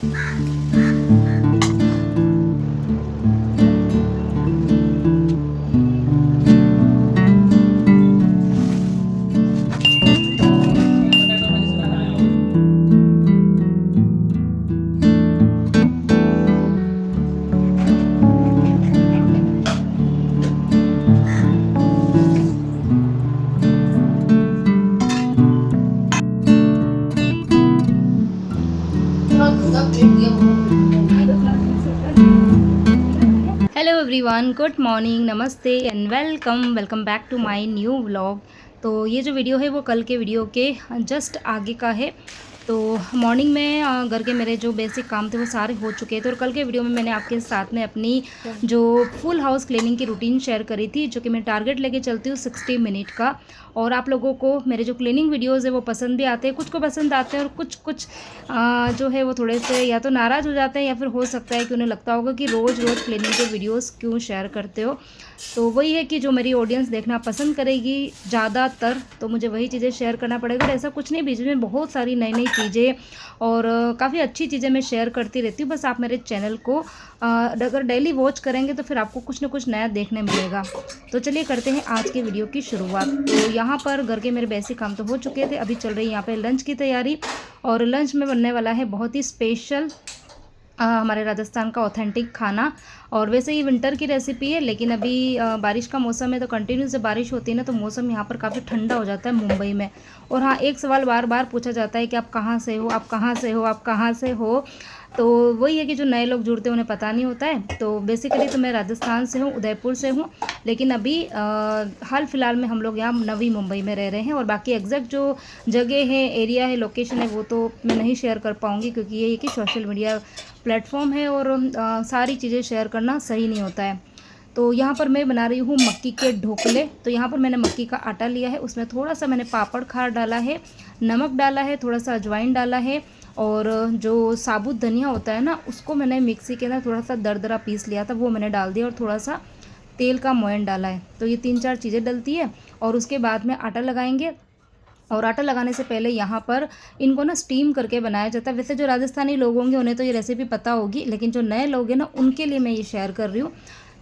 Hello everyone, good morning, नमस्ते and welcome back to my new vlog. तो ये जो वीडियो है वो कल के वीडियो के जस्ट आगे का है। तो मॉर्निंग में घर के मेरे जो बेसिक काम थे वो सारे हो चुके थे और कल के वीडियो में मैंने आपके साथ में अपनी जो फुल हाउस क्लीनिंग की रूटीन शेयर करी थी, जो कि मैं टारगेट लेके चलती हूँ 60 मिनट का। और आप लोगों को मेरे जो क्लीनिंग वीडियोज़ है वो पसंद भी आते हैं, कुछ को पसंद आते हैं और कुछ कुछ जो है वो थोड़े से या तो नाराज़ हो जाते हैं या फिर हो सकता है कि उन्हें लगता होगा कि रोज़ रोज़ क्लीनिंग के वीडियोस क्यों शेयर करते हो। तो वही है कि जो मेरी ऑडियंस देखना पसंद करेगी ज़्यादातर, तो मुझे वही चीज़ें शेयर करना पड़ेगा। और ऐसा कुछ नहीं, बीच में बहुत सारी नई नई चीज़ें और काफ़ी अच्छी चीज़ें मैं शेयर करती रहती हूँ। बस आप मेरे चैनल को अगर डेली वॉच करेंगे तो फिर आपको कुछ ना कुछ नया देखने मिलेगा। तो चलिए करते हैं आज के वीडियो की शुरुआत। तो यहाँ पर घर के मेरे बेसिक काम तो हो चुके थे, अभी चल रही है यहाँ पे लंच की तैयारी। और लंच में बनने वाला है बहुत ही स्पेशल हमारे राजस्थान का ऑथेंटिक खाना। और वैसे ही विंटर की रेसिपी है, लेकिन अभी बारिश का मौसम है तो कंटिन्यूस जब बारिश होती है ना तो मौसम यहाँ पर काफ़ी ठंडा हो जाता है मुंबई में। और हाँ, एक सवाल बार बार पूछा जाता है कि आप कहाँ से हो, आप कहाँ से हो, आप कहाँ से हो। तो वही है कि जो नए लोग जुड़ते हैं उन्हें पता नहीं होता है। तो बेसिकली तो मैं राजस्थान से हूँ, उदयपुर से हूँ, लेकिन अभी हाल फिलहाल में हम लोग यहाँ नवी मुंबई में रह रहे हैं। और बाकी एग्जैक्ट जो जगह है, एरिया है, लोकेशन है, वो तो मैं नहीं शेयर कर पाऊँगी, क्योंकि ये है कि सोशल मीडिया प्लेटफॉर्म है और सारी चीज़ें शेयर करना सही नहीं होता है। तो यहाँ पर मैं बना रही हूँ मक्की के ढोकले। तो यहाँ पर मैंने मक्की का आटा लिया है, उसमें थोड़ा सा मैंने पापड़ खार डाला है, नमक डाला है, थोड़ा सा अजवाइन डाला है, और जो साबुत धनिया होता है ना, उसको मैंने मिक्सी के अंदर थोड़ा सा दरदरा पीस लिया था, वो मैंने डाल दिया, और थोड़ा सा तेल का मोयन डाला है। तो ये 3-4 चीज़ें डलती है। और उसके बाद में आटा लगाएंगे। और आटा लगाने से पहले यहाँ पर इनको ना स्टीम करके बनाया जाता है। वैसे जो राजस्थानी लोग होंगे उन्हें तो ये रेसिपी पता होगी, लेकिन जो नए लोग हैं ना उनके लिए मैं ये शेयर कर रही हूँ।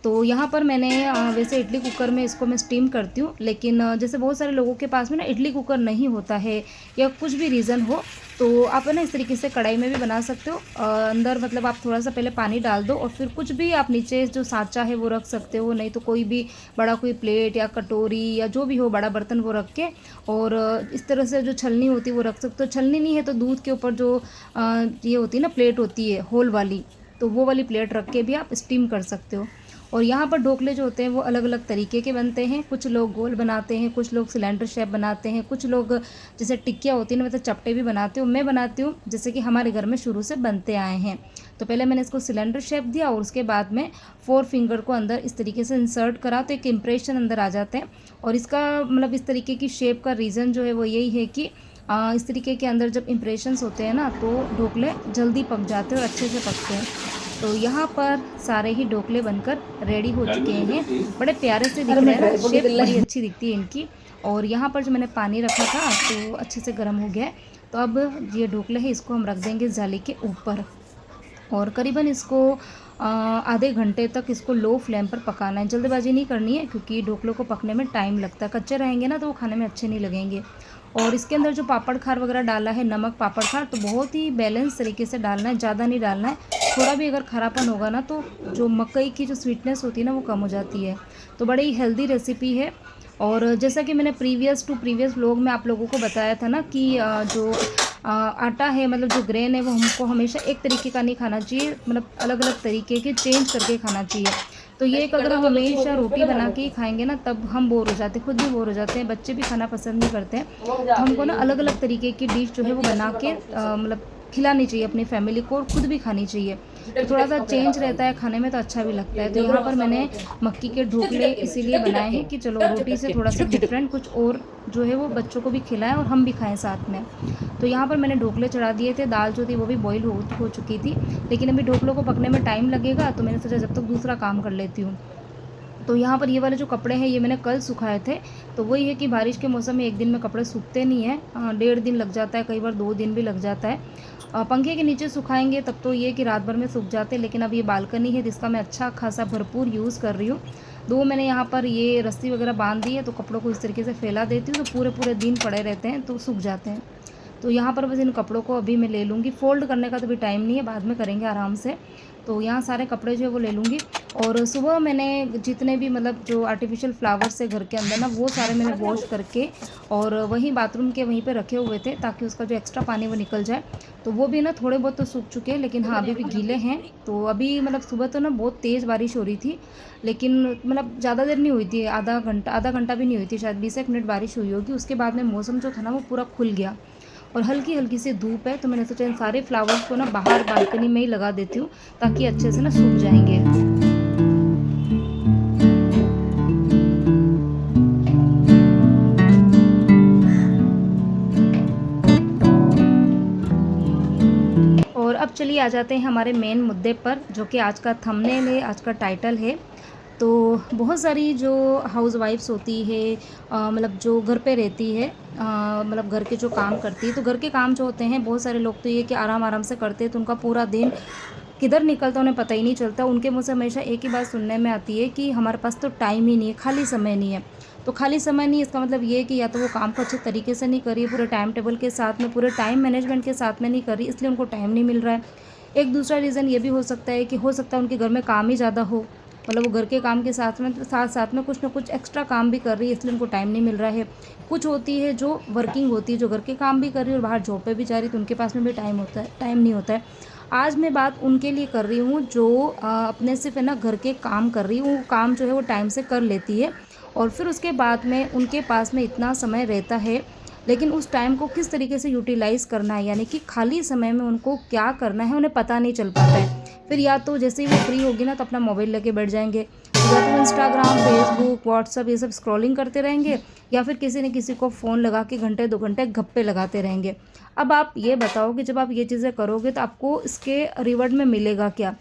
तो यहाँ पर मैंने वैसे इडली कुकर में इसको मैं स्टीम करती हूँ, लेकिन जैसे बहुत सारे लोगों के पास में ना इडली कुकर नहीं होता है या कुछ भी रीज़न हो, तो आप है ना इस तरीके से कढ़ाई में भी बना सकते हो। अंदर मतलब आप थोड़ा सा पहले पानी डाल दो और फिर कुछ भी आप नीचे जो साँचा है वो रख सकते हो, नहीं तो कोई भी बड़ा कोई प्लेट या कटोरी या जो भी हो बड़ा बर्तन वो रख के, और इस तरह से जो छलनी होती है वो रख सकते हो। छलनी नहीं है तो दूध के ऊपर जो ये होती है ना प्लेट होती है होल वाली, तो वो वाली प्लेट रख के भी आप स्टीम कर सकते हो। और यहाँ पर ढोकले जो होते हैं वो अलग अलग तरीके के बनते हैं। कुछ लोग गोल बनाते हैं, कुछ लोग सिलेंडर शेप बनाते हैं, कुछ लोग जैसे टिक्कियाँ होती हैं ना मतलब चपटे भी बनाते हो। मैं बनाती हूँ जैसे कि हमारे घर में शुरू से बनते आए हैं। तो पहले मैंने इसको सिलेंडर शेप दिया और उसके बाद में 4 फिंगर को अंदर इस तरीके से इंसर्ट करा, तो एक इम्प्रेशन अंदर आ जाते हैं। और इसका मतलब इस तरीके की शेप का रीज़न जो है वो यही है कि इस तरीके के अंदर जब इम्प्रेशंस होते हैं ना तो ढोकले जल्दी पक जाते हैं और अच्छे से पकते हैं। तो यहाँ पर सारे ही ढोकले बनकर रेडी हो चुके हैं। बड़े प्यारे से दिख रहे हैं, शेप बड़ी अच्छी दिखती है इनकी। और यहाँ पर जो मैंने पानी रखा था तो अच्छे से गर्म हो गया है। तो अब ये ढोकले हैं इसको हम रख देंगे जाली के ऊपर, और करीबन इसको आधे घंटे तक इसको लो फ्लेम पर पकाना है। जल्दबाजी नहीं करनी है क्योंकि ढोकलों को पकने में टाइम लगता है, कच्चे रहेंगे ना तो वो खाने में अच्छे नहीं लगेंगे। और इसके अंदर जो पापड़ खार वगैरह डाला है, नमक पापड़ खार, तो बहुत ही बैलेंस तरीके से डालना है, ज़्यादा नहीं डालना है। थोड़ा भी अगर खरापन होगा ना तो जो मकई की जो स्वीटनेस होती है ना वो कम हो जाती है। तो बड़ी ही हेल्दी रेसिपी है। और जैसा कि मैंने प्रीवियस व्लॉग में आप लोगों को बताया था ना कि जो आटा है मतलब जो ग्रेन है वो हमको हमेशा एक तरीके का नहीं खाना चाहिए, मतलब अलग अलग तरीके के चेंज करके खाना चाहिए। तो ये एक अगर हम हमेशा रोटी बना के ही खाएंगे ना तब हम बोर हो जाते हैं, खुद भी बोर हो जाते हैं, बच्चे भी खाना पसंद नहीं करते हैं। तो हमको ना अलग अलग तरीके की डिश जो है वो बना के मतलब खिलानी चाहिए अपनी फैमिली को, और खुद भी खानी चाहिए। तो थोड़ा सा चेंज रहता है खाने में तो अच्छा भी लगता है। तो यहाँ पर मैंने मक्की के ढोकले इसीलिए बनाए हैं कि चलो रोटी से थोड़ा सा डिफरेंट कुछ और जो है वो बच्चों को भी खिलाएं और हम भी खाएं साथ में। तो यहाँ पर मैंने ढोकले चढ़ा दिए थे, दाल जो थी वो भी बॉईल हो चुकी थी, लेकिन अभी ढोकलों को पकने में टाइम लगेगा तो मैंने सोचा जब तक दूसरा काम कर लेती हूँ। तो यहाँ पर ये वाले जो कपड़े हैं ये मैंने कल सुखाए थे। तो वही है कि बारिश के मौसम में एक दिन में कपड़े सूखते नहीं हैं, 1.5 दिन लग जाता है, कई बार 2 दिन भी लग जाता है। पंखे के नीचे सुखाएंगे तब तो ये कि रात भर में सूख जाते हैं, लेकिन अब ये बालकनी है जिसका मैं अच्छा खासा भरपूर यूज़ कर रही हूँ। 2 मैंने यहाँ पर ये रस्सी वगैरह बांध दी है, तो कपड़ों को इस तरीके से फैला देती हूँ, तो पूरे पूरे दिन पड़े रहते हैं तो सूख जाते हैं। तो यहाँ पर बस इन कपड़ों को अभी मैं ले लूँगी, फ़ोल्ड करने का तो भी टाइम नहीं है, बाद में करेंगे आराम से। तो यहाँ सारे कपड़े जो है वो ले लूँगी। और सुबह मैंने जितने भी मतलब जो आर्टिफिशियल फ्लावर्स है घर के अंदर ना, वो सारे मैंने वॉश करके और वहीं बाथरूम के वहीं पे रखे हुए थे, ताकि उसका जो एक्स्ट्रा पानी वो निकल जाए। तो वो भी ना थोड़े बहुत तो सूख चुके हैं, लेकिन हाँ अभी भी गीले हैं। तो अभी मतलब सुबह तो ना बहुत तेज़ बारिश हो रही थी, लेकिन मतलब ज़्यादा देर नहीं हुई थी, आधा घंटा भी नहीं हुई थी, शायद 20 मिनट बारिश हुई होगी। उसके बाद में मौसम जो था ना वो पूरा खुल गया और हल्की हल्की सी धूप है। तो मैंने सोचा इन सारे फ्लावर्स को ना बाहर बालकनी में ही लगा देती हूँ, ताकि अच्छे से ना सूख जाएंगे। और अब चलिए आ जाते हैं हमारे मेन मुद्दे पर, जो कि आज का थंबनेल है, आज का टाइटल है। तो बहुत सारी जो हाउसवाइफ्स होती है, मतलब जो घर पे रहती है, मतलब घर के जो काम करती है, तो घर के काम जो होते हैं बहुत सारे लोग तो ये कि आराम आराम से करते हैं, तो उनका पूरा दिन किधर निकलता उन्हें पता ही नहीं चलता। उनके मुँह से हमेशा एक ही बात सुनने में आती है कि हमारे पास तो टाइम ही नहीं है, खाली समय नहीं है। तो खाली समय नहीं, इसका मतलब ये है कि या तो वो काम को अच्छे तरीके से नहीं कर रही है, पूरे टाइम टेबल के साथ में, पूरे टाइम मैनेजमेंट के साथ में नहीं कर रही, इसलिए उनको टाइम नहीं मिल रहा है। एक दूसरा रीज़न ये भी हो सकता है कि हो सकता है उनके घर में काम ही ज़्यादा हो, मतलब वो घर के काम के साथ में कुछ ना कुछ एक्स्ट्रा काम भी कर रही है, इसलिए उनको टाइम नहीं मिल रहा है। कुछ होती है जो वर्किंग होती है, जो घर के काम भी कर रही है और बाहर जॉब पे भी जा रही है, तो उनके पास में भी टाइम नहीं होता है। आज मैं बात उनके लिए कर रही हूँ जो अपने सिर्फ है ना घर के काम कर रही हूँ, वो काम जो है वो टाइम से कर लेती है और फिर उसके बाद में उनके पास में इतना समय रहता है, लेकिन उस टाइम को किस तरीके से यूटिलाइज़ करना है, यानी कि खाली समय में उनको क्या करना है उन्हें पता नहीं चल पाता है। फिर या तो जैसे ही वो फ्री होगी ना तो अपना मोबाइल लेके बैठ जाएंगे, या तो इंस्टाग्राम, फेसबुक, व्हाट्सअप ये सब स्क्रॉलिंग करते रहेंगे, या फिर किसी न किसी को फ़ोन लगा के घंटे 2 घंटे गप्पे लगाते रहेंगे। अब आप ये बताओ कि जब आप ये चीज़ें करोगे तो आपको इसके रिवॉर्ड में मिलेगा क्या?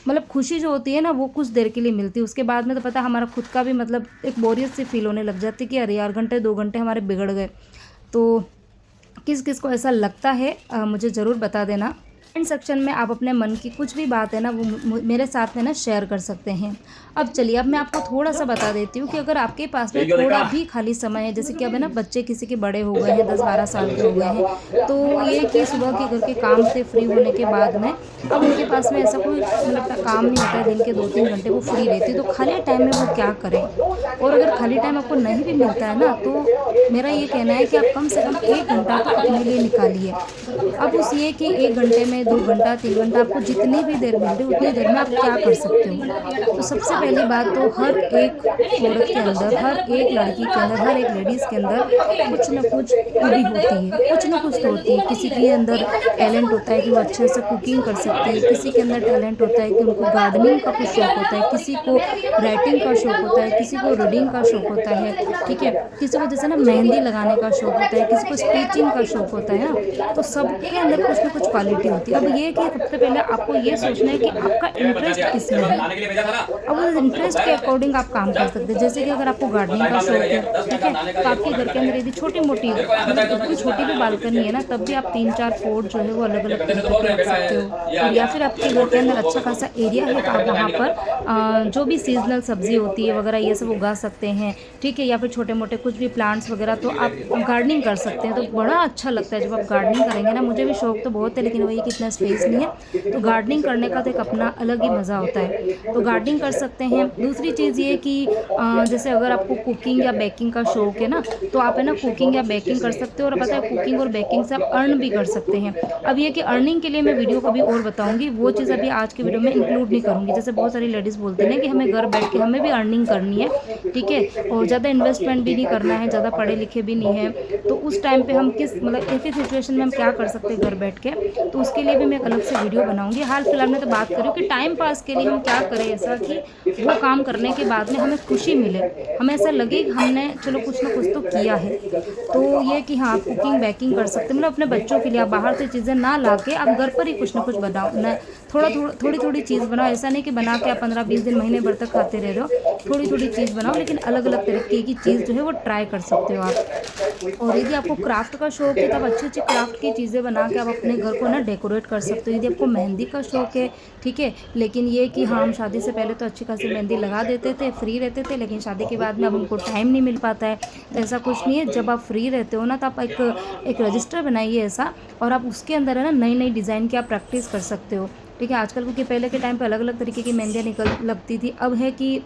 मतलब खुशी जो होती है ना वो कुछ देर के लिए मिलती है, उसके बाद में तो पता हमारा खुद का भी मतलब एक बोरियत सी फील होने लग जाती है कि अरे यार घंटे 2 घंटे हमारे बिगड़ गए। तो किस किस को ऐसा लगता है मुझे ज़रूर बता देना। कमेंट सेक्शन में आप अपने मन की कुछ भी बात है ना वो मेरे साथ में ना शेयर कर सकते हैं। अब चलिए, अब मैं आपको थोड़ा सा बता देती हूँ कि अगर आपके पास में थोड़ा भी खाली समय है, जैसे कि अब है ना बच्चे किसी के बड़े हो गए हैं, 10-12 साल के हो गए हैं, तो ये कि सुबह के घर के काम से फ्री होने के बाद में अब उनके पास में ऐसा कोई मतलब काम नहीं होता है, दिन के 2-3 घंटे वो फ्री रहती है, तो खाली टाइम में वो क्या करें। और अगर खाली टाइम आपको नहीं भी मिलता है ना, तो मेरा ये कहना है कि आप कम से कम 1 घंटा तो अपने लिए निकालिए। अब उस ये कि 1 घंटे में 2 घंटा 3 घंटा आपको जितनी भी देर मिल रही है उतनी देर में आप क्या कर सकते हो। तो सबसे पहली बात तो हर एक औरत के अंदर, हर एक लड़की के अंदर, हर एक लेडीज़ के अंदर कुछ ना कुछ खूबी होती है, कुछ ना कुछ तो होती है। किसी के अंदर टैलेंट होता है कि वो अच्छे से कुकिंग कर सकती है, किसी के अंदर टैलेंट होता है कि उनको गार्डनिंग का कुछ शौक होता है, किसी को राइटिंग का शौक होता है, किसी को रीडिंग का शौक होता है, ठीक है, किसी को जैसे ना मेहंदी लगाने का शौक होता है, किसी को स्टिचिंग का शौक होता है ना। तो सबके अंदर कुछ ना कुछ क्वालिटी होती है। अब ये कि सबसे पहले आपको ये सोचना है कि आपका इंटरेस्ट किस में है। अब उस इंटरेस्ट के अकॉर्डिंग आप काम कर सकते हैं। जैसे कि अगर आपको गार्डनिंग का शौक है, ठीक है, तो आपके घर के अंदर यदि छोटी मोटी इतनी छोटी भी बालकनी है ना, तब भी आप 3-4 पॉट जो है वो अलग अलग तरीके के रख सकते हो। और या फिर आपके घर के अंदर अच्छा खासा एरिया है तो आप वहाँ पर जो भी सीजनल सब्जी होती है वगैरह ये सब उगा सकते हैं, ठीक है, या फिर छोटे मोटे कुछ भी प्लांट्स वगैरह तो आप गार्डनिंग कर सकते हैं। तो बड़ा अच्छा लगता है जब आप गार्डनिंग करेंगे ना। मुझे भी शौक तो बहुत है, लेकिन वही कि इतना स्पेस नहीं है, तो गार्डनिंग करने का तो एक अपना अलग ही मज़ा होता है। तो गार्डनिंग कर सकते हैं। दूसरी चीज़ ये कि जैसे अगर आपको कुकिंग या बेकिंग का शौक है ना, तो आप है ना कुकिंग या बेकिंग कर सकते हो। और पता है कुकिंग और बेकिंग से आप अर्न भी कर सकते हैं। अब ये कि अर्निंग के लिए मैं वीडियो कभी और बताऊंगी, वो चीज़ अभी आज के वीडियो में इंक्लूड नहीं करूँगी। जैसे बहुत सारी लेडीज़ बोलती हैं कि हमें घर बैठ के हमें भी अर्निंग करनी है, ठीक है, और ज़्यादा इन्वेस्टमेंट भी नहीं करना है, ज़्यादा पढ़े लिखे भी नहीं है, तो उस टाइम पे हम किस मतलब ऐसी सिचुएशन में हम क्या कर सकते हैं घर बैठ के, तो उसके लिए भी मैं एक अलग से वीडियो बनाऊंगी। हाल फिलहाल में तो बात करूँ कि टाइम पास के लिए हम क्या करें ऐसा कि वो काम करने के बाद में हमें खुशी मिले, हमें ऐसा लगे कि हमने चलो कुछ ना कुछ तो किया है। तो ये कि हाँ, कुकिंग बेकिंग कर सकते हैं, मतलब अपने बच्चों के लिए आप बाहर से चीज़ें ना ला के आप घर पर ही कुछ ना कुछ बनाओ, न थोड़ी थोड़ी चीज़ बनाओ। ऐसा नहीं कि बना के आप 15-20 दिन महीने भर तक खाते रह रहे हो। थोड़ी थोड़ी चीज़ बनाओ, लेकिन अलग अलग तरीके की चीज़ जो है वो ट्राई कर सकते हो आप। और यदि आपको क्राफ्ट का शौक है तो आप अच्छी अच्छी क्राफ्ट की चीज़ें बना के आप अपने घर को ना डेकोरेट कर सकते हो। यदि आपको मेहंदी का शौक है, ठीक है, लेकिन ये कि हाँ, हम शादी से पहले तो अच्छी खासी मेहंदी लगा देते थे, फ्री रहते थे, लेकिन शादी के बाद में अब हमको टाइम नहीं मिल पाता है। तो ऐसा कुछ नहीं है, जब आप फ्री रहते हो ना तो आप एक रजिस्टर बनाइए ऐसा, और आप उसके अंदर है ना नई नई डिज़ाइन की आप प्रैक्टिस कर सकते हो। ठीक है, आजकल क्योंकि पहले के टाइम पे अलग अलग तरीके की मेहंदियाँ निकल लगती थी, अब है कि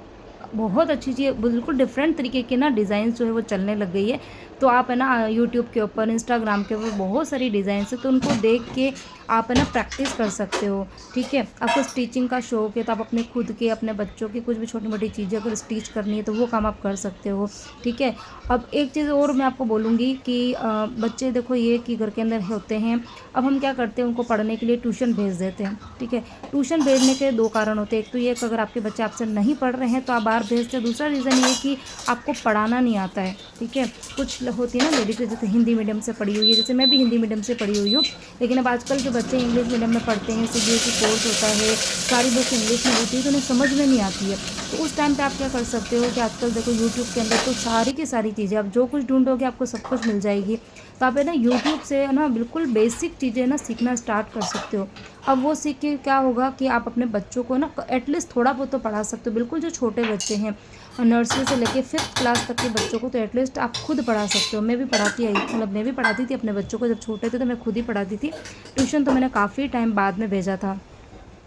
बहुत अच्छी चीज़, बिल्कुल डिफरेंट तरीके के ना डिज़ाइन जो है वो चलने लग गई है। तो आप है ना यूट्यूब के ऊपर, इंस्टाग्राम के ऊपर बहुत सारी डिज़ाइंस है, तो उनको देख के आप है ना प्रैक्टिस कर सकते हो। ठीक है, आपको स्टिचिंग का शौक है तो आप अपने खुद के, अपने बच्चों की कुछ भी छोटी मोटी चीज़ें अगर स्टिच करनी है तो वो काम आप कर सकते हो। ठीक है, अब एक चीज़ और मैं आपको बोलूँगी कि बच्चे देखो ये कि घर के अंदर होते हैं, अब हम क्या करते हैं, उनको पढ़ने के लिए ट्यूशन भेज देते हैं। ठीक है, ट्यूशन भेजने के 2 कारण होते हैं। एक तो ये कि अगर आपके बच्चे आपसे नहीं पढ़ रहे हैं तो आप बाहर भेजते हैं। दूसरा रीज़न ये कि आपको पढ़ाना नहीं आता है। ठीक है, कुछ होती है ना लेडीज़ जैसे हिंदी मीडियम से पढ़ी हुई है, जैसे मैं भी हिंदी मीडियम से पढ़ी हुई हूँ, लेकिन अब आजकल के बच्चे इंग्लिश मीडियम में पढ़ते हैं, सीबीएसई कोर्स होता है, सारी बुक्स इंग्लिश में होती है, तो उन्हें समझ में नहीं आती है। तो उस टाइम पे आप क्या कर सकते हो कि आजकल देखो यूट्यूब के अंदर तो सारी की सारी चीज़ें, आप जो कुछ ढूंढोगे आपको सब कुछ मिल जाएगी। तो आप है ना यूट्यूब से है ना बिल्कुल बेसिक चीज़ें ना सीखना स्टार्ट कर सकते हो। अब वो सीख के क्या होगा कि आप अपने बच्चों को ना एटलीस्ट थोड़ा बहुत तो पढ़ा सकते हो। बिल्कुल जो छोटे बच्चे हैं, नर्सरी से लेके 5th क्लास तक के बच्चों को तो एटलीस्ट आप खुद पढ़ा सकते हो। मैं भी पढ़ाती आई, मतलब मैं भी पढ़ाती थी अपने बच्चों को, जब छोटे थे तो मैं खुद ही पढ़ाती थी। ट्यूशन तो मैंने काफ़ी टाइम बाद में भेजा था।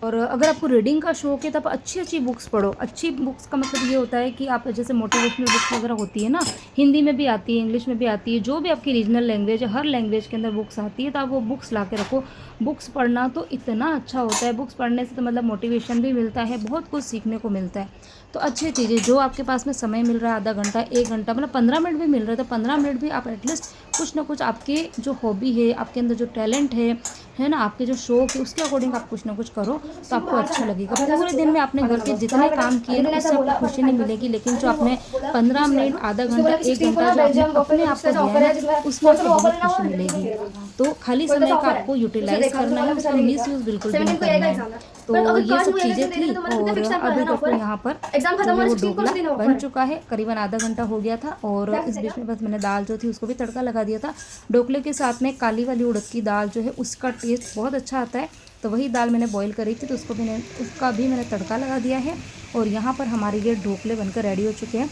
और अगर आपको रीडिंग का शौक है तो आप अच्छी अच्छी बुक्स पढ़ो। अच्छी बुक्स का मतलब ये होता है कि आप जैसे मोटिवेशनल बुक्स वगैरह होती है ना, हिंदी में भी आती है, इंग्लिश में भी आती है, जो भी आपकी रीजनल लैंग्वेज है, हर लैंग्वेज के अंदर बुक्स आती है, तो आप वो बुक्स ला के रखो। बुक्स पढ़ना तो इतना अच्छा होता है, बुक्स पढ़ने से तो मतलब मोटिवेशन भी मिलता है, बहुत कुछ सीखने को मिलता है। तो अच्छी चीज़ें जो आपके पास में समय मिल रहा है, आधा घंटा, 1 घंटा, मतलब 15 मिनट भी मिल रहा है तो 15 मिनट भी आप एटलीस्ट कुछ ना कुछ, आपके जो हॉबी है, आपके अंदर जो टैलेंट है ना, आपके जो शौक है उसके अकॉर्डिंग आप कुछ ना कुछ करो तो आपको अच्छा लगेगा। पूरे दिन में आपने घर के जितने काम किए ना उससे आपको खुशी नहीं मिलेगी, लेकिन जो आपने 15 मिनट, आधा घंटा, 1 घंटा जो आपने अपने आप को दिया है ना, उसमें आपको बहुत खुशी मिलेगी। तो खाली समय का आपको यूटिलाइज करना है, उसका मिस यूज़ बिल्कुल भी नहीं करना है। तो ये सब चीज़ें थी। और अभी देखो यहाँ पर जो है वो ढोकला बन चुका है, करीबन आधा घंटा हो गया था, और इस बीच में बस मैंने दाल जो थी उसको भी तड़का लगा दिया था। ढोकले के साथ में काली वाली उड़द की दाल जो है उसका टेस्ट बहुत अच्छा आता है, तो वही दाल मैंने बॉईल करी थी, तो उसका भी मैंने तड़का लगा दिया है। और यहाँ पर हमारे लिए ढोकले बनकर रेडी हो चुके हैं।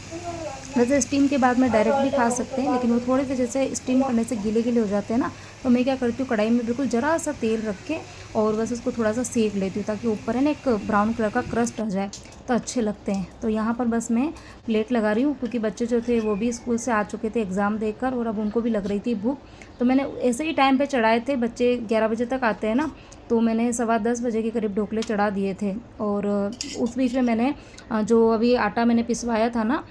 वैसे स्टीम के बाद में डायरेक्ट भी खा सकते हैं, लेकिन वो थोड़े से जैसे स्टीम करने से गीले गीले हो जाते हैं ना, तो मैं क्या करती हूँ, कढ़ाई में बिल्कुल ज़रा सा तेल रख के और बस उसको थोड़ा सा सेक लेती हूँ, ताकि ऊपर है ना एक ब्राउन कलर का क्रस्ट आ जाए, तो अच्छे लगते हैं। तो यहाँ पर बस मैं प्लेट लगा रही हूँ, क्योंकि बच्चे जो थे वो भी स्कूल से आ चुके थे एग्ज़ाम देकर, और अब उनको भी लग रही थी भूख, तो मैंने ऐसे ही टाइम पे चढ़ाए थे। बच्चे 11 बजे तक आते हैं ना, तो मैंने 10:15 बजे के करीब ढोकले चढ़ा दिए थे। और उस बीच में मैंने जो अभी आटा मैंने पिसवाया था ना,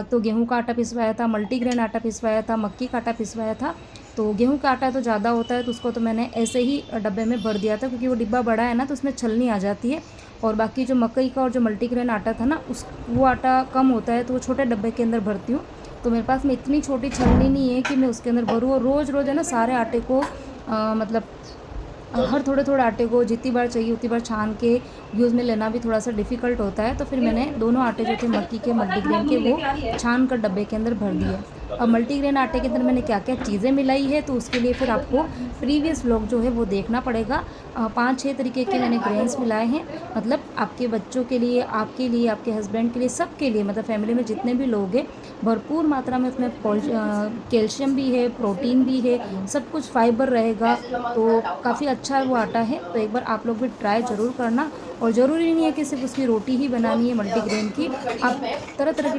तो गेहूं का आटा पिसवाया था, मल्टीग्रेन आटा पिसवाया था, मक्की का आटा पिसवाया था। तो गेहूं का आटा तो ज़्यादा होता है, तो उसको तो मैंने ऐसे ही डब्बे में भर दिया था, क्योंकि वो डिब्बा बड़ा है ना, तो उसमें छलनी आ जाती है। और बाकी जो मकई का और जो मल्टीग्रेन आटा था ना, वो आटा कम होता है, तो वो छोटे डब्बे के अंदर भरती हूँ। तो मेरे पास में इतनी छोटी छलनी नहीं है कि मैं उसके अंदर भरूँ, और रोज़ रोज़ है ना सारे आटे को मतलब हर थोड़े थोड़े आटे को जितनी बार चाहिए उतनी बार छान के यूज़ में लेना भी थोड़ा सा डिफ़िकल्ट होता है। तो फिर मैंने दोनों आटे जो थे मक्की के, मल्टीग्रेन के, वो छान कर डब्बे के अंदर भर दिए। अब मल्टीग्रेन आटे के अंदर मैंने क्या क्या चीज़ें मिलाई है, तो उसके लिए फिर आपको प्रीवियस व्लॉग जो है वो देखना पड़ेगा। 5-6 तरीके के मैंने ग्रेन्स मिलाए हैं, मतलब आपके बच्चों के लिए, आपके लिए, आपके हस्बैंड के लिए, सबके लिए, मतलब फैमिली में जितने भी लोग हैं, भरपूर मात्रा में उसमें कैल्शियम भी है, प्रोटीन भी है, सब कुछ फाइबर रहेगा, तो काफ़ी अच्छा वो आटा है। तो एक बार आप लोग भी ट्राई ज़रूर करना। और ज़रूरी नहीं है कि सिर्फ उसकी रोटी ही बनानी है मल्टीग्रेन की, आप तरह तरह की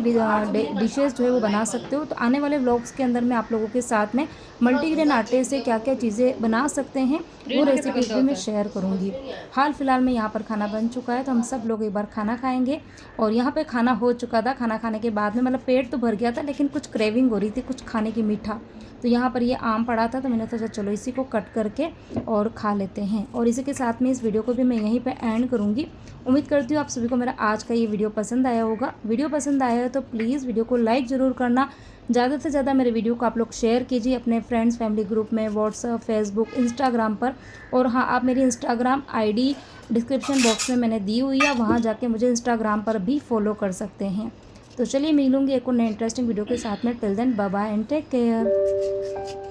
डिशेज़ जो है वो बना सकते हो। तो आने वाले व्लॉग्स के अंदर मैं आप लोगों के साथ में मल्टीग्रेन आटे से क्या क्या चीज़ें बना सकते हैं वो रेसिपीज़ भी मैं शेयर करूँगी। हाल फिलहाल में यहाँ पर खाना बन चुका है, तो हम सब लोग एक बार खाना खाएँगे। और यहाँ पे खाना हो चुका था, खाना खाने के बाद में मतलब पेट तो भर गया था, लेकिन कुछ क्रेविंग हो रही थी कुछ खाने की, मीठा। तो यहाँ पर ये आम पड़ा था, तो मैंने सोचा चलो इसी को कट करके और खा लेते हैं। और इसी के साथ में इस वीडियो को भी मैं यहीं पे एंड करूँगी। उम्मीद करती हूँ आप सभी को मेरा आज का ये वीडियो पसंद आया होगा। वीडियो पसंद आया है तो प्लीज़ वीडियो को लाइक ज़रूर करना। ज़्यादा से ज़्यादा मेरे वीडियो को आप लोग शेयर कीजिए अपने फ्रेंड्स फैमिली ग्रुप में, व्हाट्सअप, फेसबुक, इंस्टाग्राम पर, पर। और हाँ, आप मेरी इंस्टाग्राम आईडी डिस्क्रिप्शन बॉक्स में मैंने दी हुई है, वहाँ जाके मुझे इंस्टाग्राम पर भी फॉलो कर सकते हैं। तो चलिए मिलूँगी एक और नए इंटरेस्टिंग वीडियो के साथ में। Till then bye bye and take care.